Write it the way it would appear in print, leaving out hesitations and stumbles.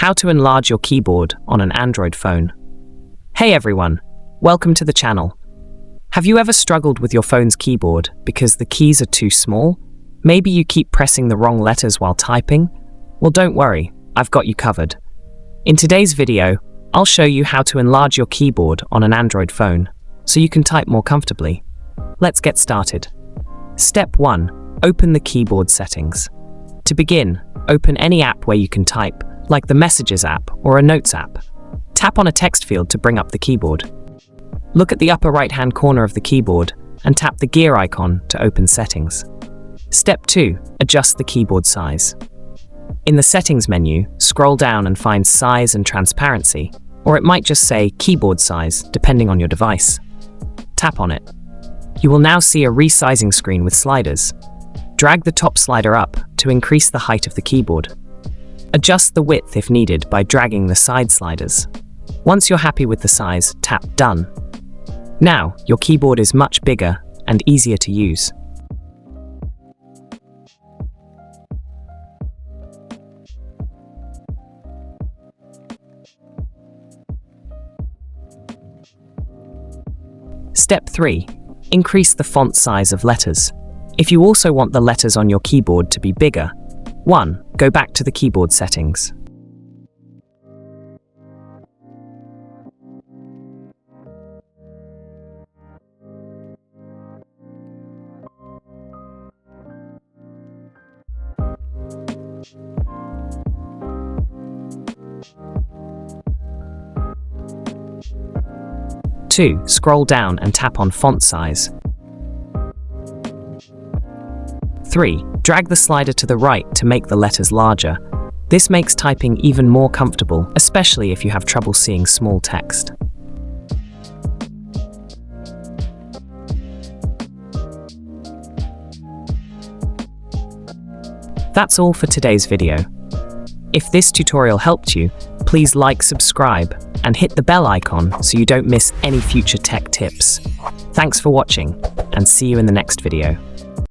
How to enlarge your keyboard on an Android phone. Hey everyone, welcome to the channel. Have you ever struggled with your phone's keyboard because the keys are too small? Maybe you keep pressing the wrong letters while typing? Well, don't worry, I've got you covered. In today's video, I'll show you how to enlarge your keyboard on an Android phone so you can type more comfortably. Let's get started. Step 1. Open the keyboard settings. To begin, open any app where you can type, like the Messages app or a Notes app. Tap on a text field to bring up the keyboard. Look at the upper right-hand corner of the keyboard and tap the gear icon to open settings. Step 2. Adjust the keyboard size. In the Settings menu, scroll down and find Size and Transparency, or it might just say Keyboard Size, depending on your device. Tap on it. You will now see a resizing screen with sliders. Drag the top slider up to increase the height of the keyboard. Adjust the width if needed by dragging the side sliders. Once you're happy with the size, tap Done. Now, your keyboard is much bigger and easier to use. Step 3. Increase the font size of letters. If you also want the letters on your keyboard to be bigger, 1. Go back to the keyboard settings. Two, scroll down and tap on Font Size. 3. Drag the slider to the right to make the letters larger. This makes typing even more comfortable, especially if you have trouble seeing small text. That's all for today's video. If this tutorial helped you, please like, subscribe, and hit the bell icon so you don't miss any future tech tips. Thanks for watching, and see you in the next video.